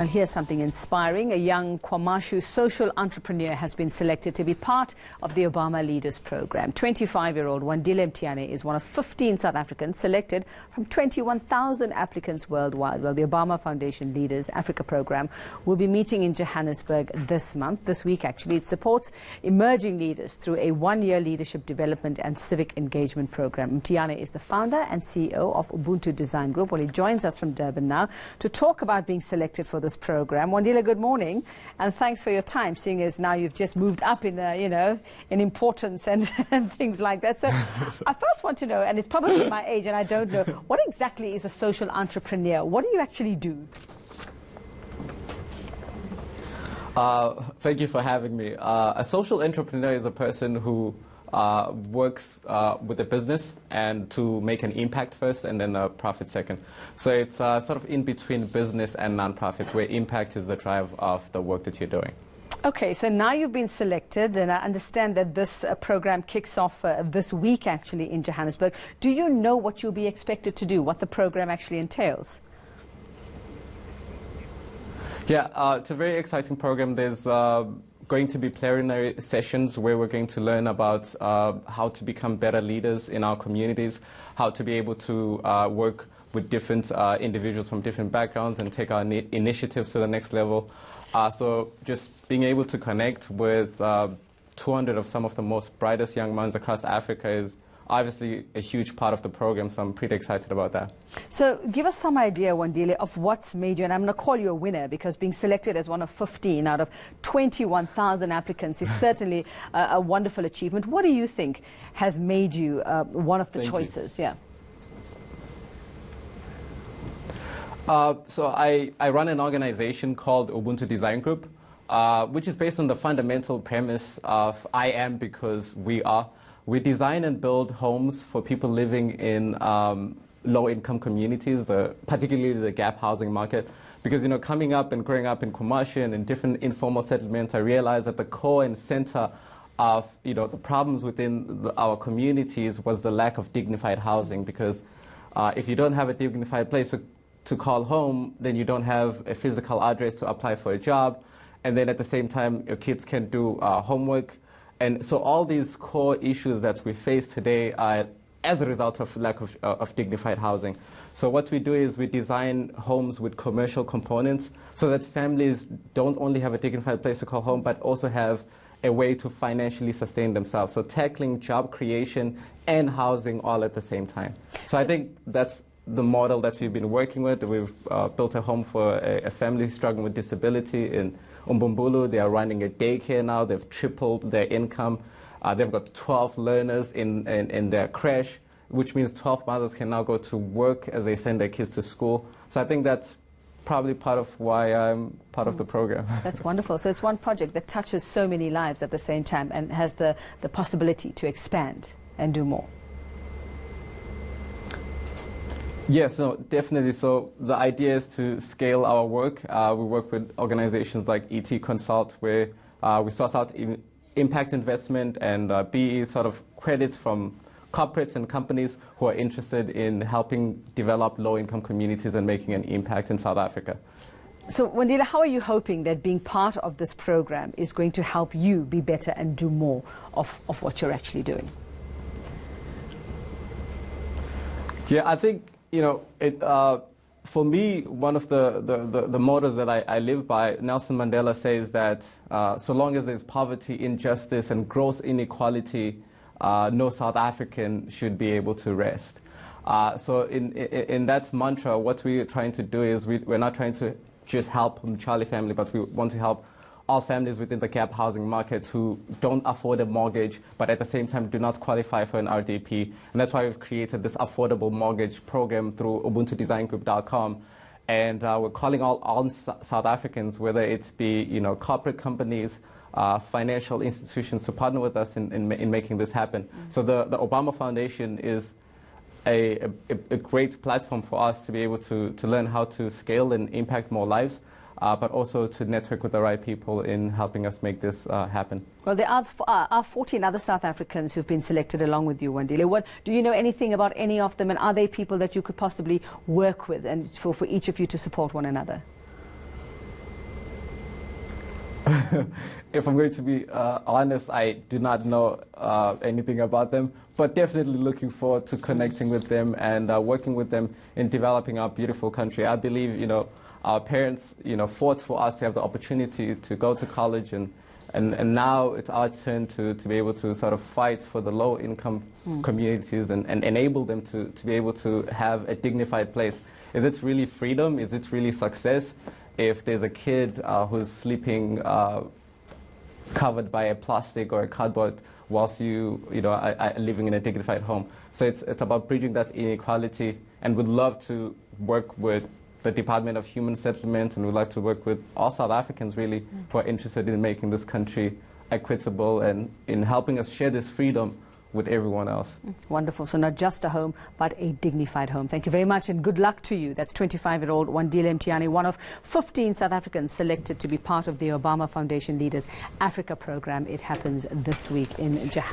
And here's something inspiring. A young Kwamashu social entrepreneur has been selected to be part of the Obama Leaders Program. 25-year-old Wandile Mthiyane is one of 15 South Africans selected from 21,000 applicants worldwide. Well, the Obama Foundation Leaders Africa Program will be meeting in Johannesburg this week actually. It supports emerging leaders through a one-year leadership development and civic engagement program. Mthiyane is the founder and CEO of Ubuntu Design Group. Well, he joins us from Durban now to talk about being selected for this program. Wandile, good morning, and thanks for your time, seeing as now you've just moved up in, in importance and, and things like that. So I first want to know, and it's probably my age and I don't know, what exactly is a social entrepreneur? What do you actually do? Thank you for having me. A social entrepreneur is a person who works with a business and to make an impact first and then a profit second. So it's sort of in between business and non-profits, where impact is the drive of the work that you're doing. Okay, so now you've been selected, and I understand that this program kicks off this week actually in Johannesburg. Do you know what you'll be expected to do, what the program actually entails? Yeah, it's a very exciting program. There's going to be plenary sessions where we're going to learn about how to become better leaders in our communities, how to be able to work with different individuals from different backgrounds and take our initiatives to the next level. So just being able to connect with 200 of some of the most brightest young minds across Africa is obviously a huge part of the program, so I'm pretty excited about that. So give us some idea, Wandile, of what's made you, and I'm going to call you a winner, because being selected as one of 15 out of 21,000 applicants is certainly a wonderful achievement. What do you think has made you one of the choices? Yeah. So I run an organization called Ubuntu Design Group, which is based on the fundamental premise of I am because we are. We design and build homes for people living in low-income communities, particularly the gap housing market. Because, coming up and growing up in Kwamashu and in different informal settlements, I realized that the core and center of, the problems within our communities was the lack of dignified housing. Because if you don't have a dignified place to call home, then you don't have a physical address to apply for a job. And then at the same time, your kids can't do homework. And so all these core issues that we face today are as a result of lack of dignified housing. So what we do is we design homes with commercial components so that families don't only have a dignified place to call home, but also have a way to financially sustain themselves. So tackling job creation and housing all at the same time. So I think that's the model that we've been working with. We've built a home for a family struggling with disability in Umbumbulu. They are running a daycare now. They've tripled their income. They've got 12 learners in their creche, which means 12 mothers can now go to work as they send their kids to school. So I think that's probably part of why I'm part of the program. That's wonderful. So it's one project that touches so many lives at the same time and has the possibility to expand and do more. Yes, no, definitely. So the idea is to scale our work. We work with organizations like ET Consult, where we source out impact investment and BE sort of credits from corporates and companies who are interested in helping develop low-income communities and making an impact in South Africa. So, Wandile, how are you hoping that being part of this program is going to help you be better and do more of what you're actually doing? Yeah, I think, for me, one of the mottos that I live by, Nelson Mandela says that so long as there's poverty, injustice, and gross inequality, no South African should be able to rest. So in that mantra, what we're trying to do is we're not trying to just help Mchali family, but we want to help all families within the gap housing market who don't afford a mortgage, but at the same time do not qualify for an RDP. And that's why we've created this affordable mortgage program through UbuntuDesignGroup.com. And we're calling all South Africans, whether it be corporate companies, financial institutions, to partner with us in making this happen. Mm-hmm. So the Obama Foundation is a great platform for us to be able to learn how to scale and impact more lives. But also to network with the right people in helping us make this happen. Well, there are 14 other South Africans who've been selected along with you, Wandile. Do you know anything about any of them, and are they people that you could possibly work with and for each of you to support one another? if I'm going to be honest, I do not know anything about them, but definitely looking forward to connecting with them and working with them in developing our beautiful country. I believe, our parents, fought for us to have the opportunity to go to college, and now it's our turn to be able to sort of fight for the low-income communities and enable them to be able to have a dignified place. Is it really freedom? Is it really success if there's a kid who's sleeping covered by a plastic or a cardboard whilst you are living in a dignified home? So it's about bridging that inequality, and would love to work with the Department of Human Settlement, and we'd like to work with all South Africans really who are interested in making this country equitable and in helping us share this freedom with everyone else. Wonderful. So not just a home, but a dignified home. Thank you very much, and good luck to you. That's 25-year-old Wandile Mthiyane, one of 15 South Africans selected to be part of the Obama Foundation Leaders Africa program. It happens this week in Johannesburg.